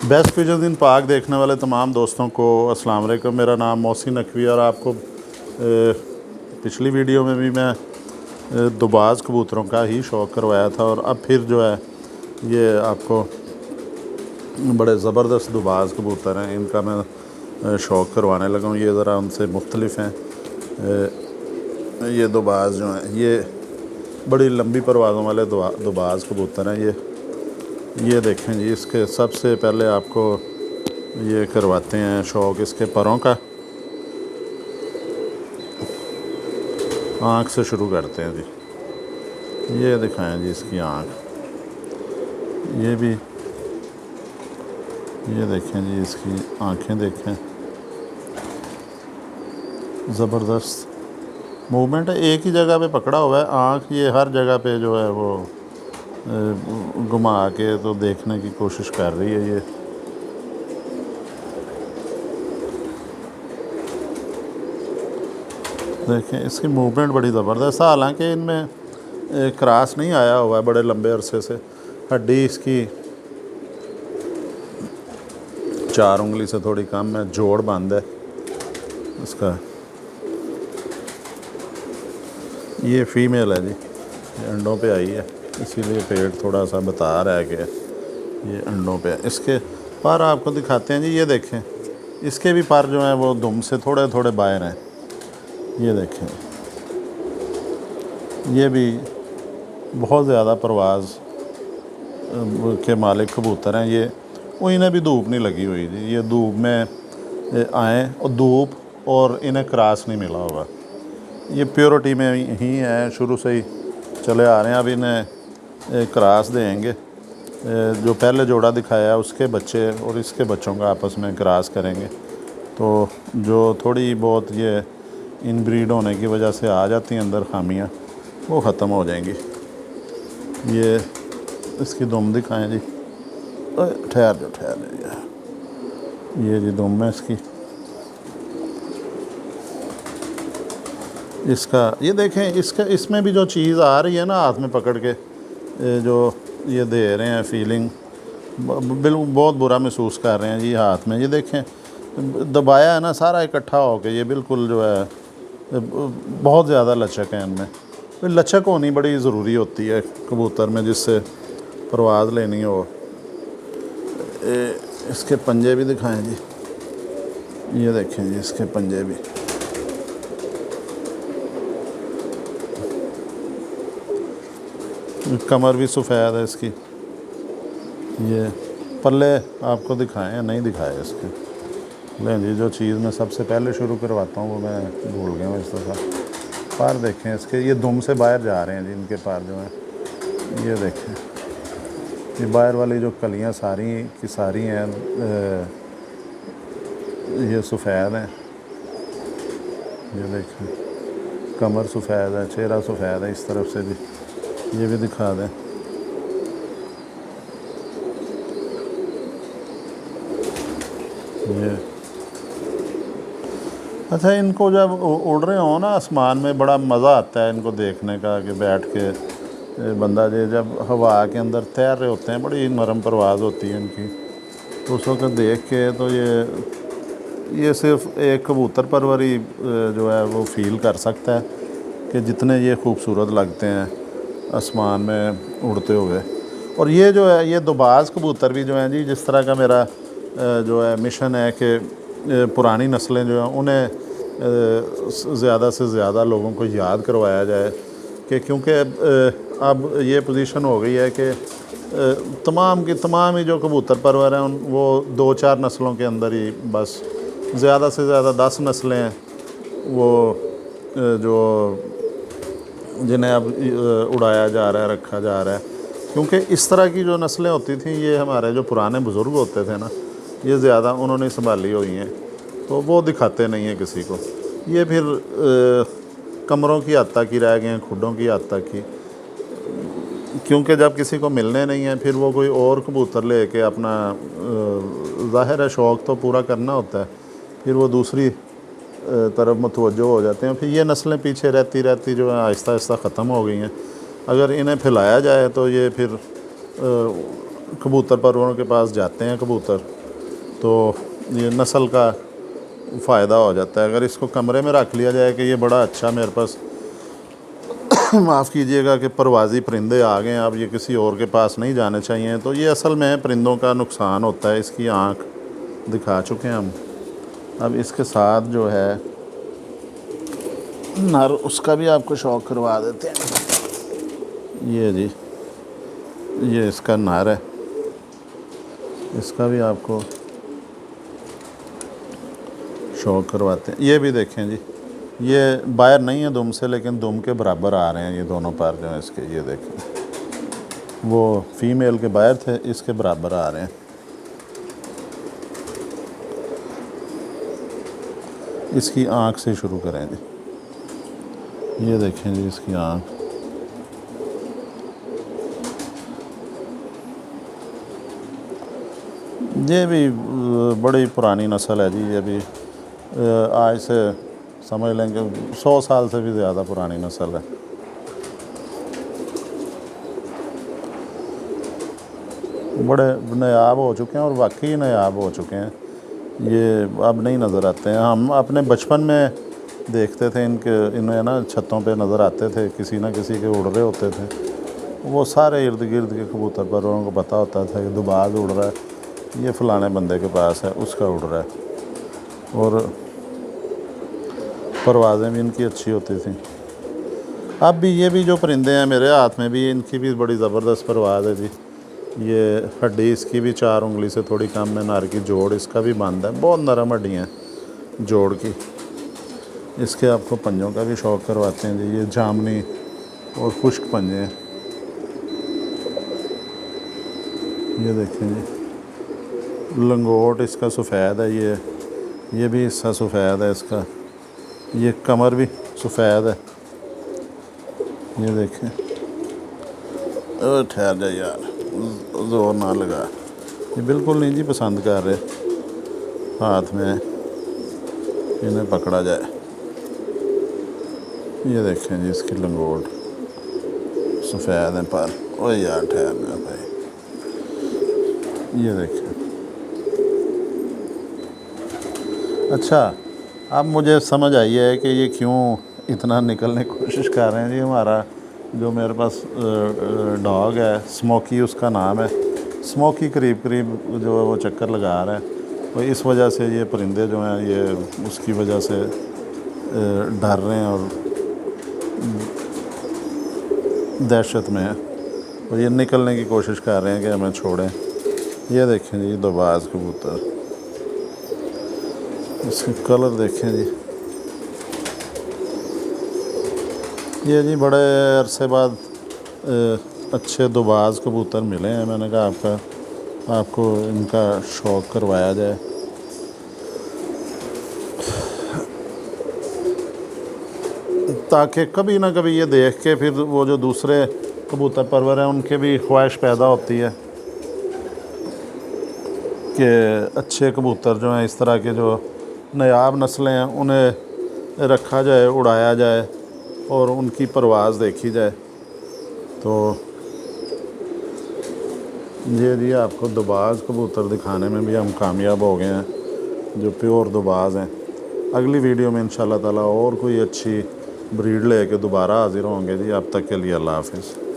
Best pigeon इन पाक देखने वाले तमाम दोस्तों को अस्सलाम वालेकुम। मेरा नाम मोहसिन नकवी और आपको पिछली वीडियो में भी मैं दुबाज कबूतरों का ही शौक़ करवाया था और अब फिर जो है ये आपको बड़े ज़बरदस्त दुबाज कबूतर हैं, इनका मैं शौक़ करवाने लगा हूँ। ये ज़रा उनसे मुख्तलिफ़ हैं। ये दुबाज जो हैं ये बड़ी लंबी परवाज़ों वाले दुबाज कबूतर हैं। ये देखें जी, इसके सबसे पहले आपको ये करवाते हैं शौक़ इसके परों का। आँख से शुरू करते हैं जी। ये दिखाएं जी इसकी आँख, ये भी ये देखें जी, इसकी आँखें देखें, ज़बरदस्त मूवमेंट है। एक ही जगह पे पकड़ा हुआ है आँख, ये हर जगह पे जो है वो घुमा के तो देखने की कोशिश कर रही है। ये देखें, इसकी मूवमेंट बड़ी ज़बरदस्त है। हालांकि इनमें क्रॉस नहीं आया हुआ है बड़े लंबे अरसे से। हड्डी इसकी 4 उंगली से थोड़ी कम है, जोड़ बंद है इसका। ये फीमेल है जी, ये अंडों पे आई है, इसीलिए पेट थोड़ा सा बता रहा है कि ये अंडों पे है। इसके पर आपको दिखाते हैं जी, ये देखें, इसके भी पर जो हैं वो दुम से थोड़े थोड़े बाहर हैं। ये देखें, ये भी बहुत ज़्यादा परवाज़ के मालिक कबूतर हैं। ये वो इन्हें भी धूप नहीं लगी हुई जी, ये धूप में आए और धूप और इन्हें क्रॉस नहीं मिला होगा। ये प्योरिटी में ही है, शुरू से ही चले आ रहे हैं। अब इन्हें क्रॉस देंगे, जो पहले जोड़ा दिखाया है उसके बच्चे और इसके बच्चों का आपस में क्रॉस करेंगे, तो जो थोड़ी बहुत ये इनब्रीड होने की वजह से आ जाती हैं अंदर खामियां, वो ख़त्म हो जाएंगी। ये इसकी दुम दिखाएं जी, ठहर जाओ। ये जी दुम है इसकी। इसका ये देखें, इसका इसमें भी जो चीज़ आ रही है ना हाथ में पकड़ के, जो ये दे रहे हैं फीलिंग, बिल्कुल बहुत बुरा महसूस कर रहे हैं जी हाथ में। ये देखें, दबाया है ना सारा इकट्ठा हो के, ये बिल्कुल जो है बहुत ज़्यादा लचक है इनमें। तो लचक होनी बड़ी ज़रूरी होती है कबूतर में, जिससे परवाज़ लेनी हो। इसके पंजे भी दिखाएं जी, ये देखें जी, इसके पंजे भी कमर भी सफ़ेद है इसकी। ये पल्ले आपको दिखाएं या नहीं दिखाए इसके? लें जी, जो चीज़ मैं सबसे पहले शुरू करवाता हूँ वो मैं भूल गया हूँ। इस तरह पैर देखें इसके, ये दुम से बाहर जा रहे हैं जी इनके पैर जो हैं। ये देखें, ये बाहर वाली जो कलियाँ सारी की सारी हैं ये सफ़ेद हैं। ये देखें, कमर सफ़ेद है, चेहरा सफ़ेद है। इस तरफ से भी ये भी दिखा दें। ये अच्छा, इनको जब उड़ रहे हो ना आसमान में, बड़ा मज़ा आता है इनको देखने का कि बैठ के बंदा जब हवा के अंदर तैर रहे होते हैं, बड़ी नरम परवाज़ होती है इनकी, तो उस वक्त देख के तो ये सिर्फ एक कबूतर परवरी जो है वो फ़ील कर सकता है कि जितने ये खूबसूरत लगते हैं आसमान में उड़ते हुए। और ये जो है ये दुबाज कबूतर भी जो हैं जी, जिस तरह का मेरा जो है मिशन है कि पुरानी नस्लें जो हैं उन्हें ज़्यादा से ज़्यादा लोगों को याद करवाया जाए, कि क्योंकि अब ये पोजीशन हो गई है कि तमाम की तमाम ही जो कबूतर परवर हैं वो 2-4 नस्लों के अंदर ही बस, ज़्यादा से ज़्यादा 10 नस्लें हैं वो जो जिन्हें अब उड़ाया जा रहा है, रखा जा रहा है। क्योंकि इस तरह की जो नस्लें होती थी, ये हमारे जो पुराने बुज़ुर्ग होते थे ना, ये ज़्यादा उन्होंने संभाली हुई हैं, तो वो दिखाते नहीं हैं किसी को। ये फिर कमरों की हद तक ही रह गए हैं, खुडों की हद तक ही, क्योंकि जब किसी को मिलने नहीं है फिर वो कोई और कबूतर ले के अपना ज़ाहिर है शौक़ तो पूरा करना होता है, फिर वो दूसरी तरफ मुतवज्जो हो जाते हैं। फिर ये नस्लें पीछे रहती रहती जो है आहिस्ता आहिस्ता ख़त्म हो गई हैं। अगर इन्हें फैलाया जाए तो ये फिर कबूतर परवरों के पास जाते हैं कबूतर, तो ये नस्ल का फ़ायदा हो जाता है। अगर इसको कमरे में रख लिया जाए कि ये बड़ा अच्छा मेरे पास माफ़ कीजिएगा कि परवाज़ी परिंदे आ गए हैं, अब ये किसी और के पास नहीं जाने चाहिए, तो ये असल में परिंदों का नुकसान होता है। इसकी आँख दिखा चुके हैं हम। अब इसके साथ जो है नर, उसका भी आपको शौक करवा देते हैं। ये जी, ये इसका नर है, इसका भी आपको शौक करवाते हैं। ये भी देखें जी, ये बाहर नहीं है दुम से, लेकिन दुम के बराबर आ रहे हैं ये दोनों पैर जो हैं इसके। ये देखें, वो फीमेल के बाहर थे, इसके बराबर आ रहे हैं। इसकी आँख से शुरू करें जी, ये देखें जी इसकी आँख। ये भी बड़ी पुरानी नस्ल है जी। ये भी आज से समझ लेंगे 100 साल से भी ज़्यादा पुरानी नस्ल है। बड़े नायाब हो चुके हैं और वाकई नायाब हो चुके हैं। ये अब नहीं नज़र आते हैं। हम अपने बचपन में देखते थे इन्हें ना, छतों पे नज़र आते थे, किसी ना किसी के उड़ रहे होते थे। वो सारे इर्द गिर्द के कबूतर परवरों को पता होता था कि दुबाज उड़ रहा है, ये फ़लाने बंदे के पास है, उसका उड़ रहा है। और परवाज़ें भी इनकी अच्छी होती थी। अब भी ये भी जो परिंदे हैं मेरे हाथ में भी, इनकी भी बड़ी ज़बरदस्त परवाज़ है जी। ये हड्डी इसकी भी 4 उंगली से थोड़ी कम है। नार की जोड़ इसका भी बंद है, बहुत नरम हड्डियाँ हैं जोड़ की। इसके आपको पंजों का भी शौक करवाते हैं जी। ये जामनी और खुश्क पंजे हैं। ये देखें जी, लंगोट इसका सफ़ेद है। ये भी हिस्सा सफ़ेद है इसका। ये कमर भी सफ़ेद है। ये देखें, ठहर जाए यार, ज़ोर ना लगा। ये बिल्कुल नहीं जी पसंद कर रहे हाथ में इन्हें पकड़ा जाए। ये देखें जी इसकी लंगोट सफ़ेद है पर। ओ यार ठहर गया भाई। ये देखें। अच्छा, अब मुझे समझ आई है कि ये क्यों इतना निकलने की कोशिश कर रहे हैं जी। हमारा जो मेरे पास डॉग है, स्मोकी उसका नाम है, स्मोकी करीब करीब जो है वो चक्कर लगा रहा है। तो इस वजह से ये परिंदे जो हैं ये उसकी वजह से डर रहे हैं और दहशत में है, और ये निकलने की कोशिश कर रहे हैं कि हमें छोड़ें। ये देखें जी दुबाज कबूतर, इसके कलर देखें जी। ये जी बड़े अरसे बाद अच्छे दुबाज कबूतर मिले हैं। मैंने कहा आपको इनका शौक करवाया जाए। ताकि कभी ना कभी ये देख के फिर वो जो दूसरे कबूतर परवर हैं उनके भी ख्वाहिश पैदा होती है कि अच्छे कबूतर जो हैं, इस तरह के जो नायाब नस्लें हैं, उन्हें रखा जाए, उड़ाया जाए और उनकी परवाज़ देखी जाए। तो ये जी आपको दुबाज कबूतर दिखाने में भी हम कामयाब हो गए हैं, जो प्योर दुबाज हैं। अगली वीडियो में इंशाल्लाह ताला और कोई अच्छी ब्रीड लेके दोबारा हाज़िर होंगे जी। अब तक के लिए अल्लाह हाफ़िज़।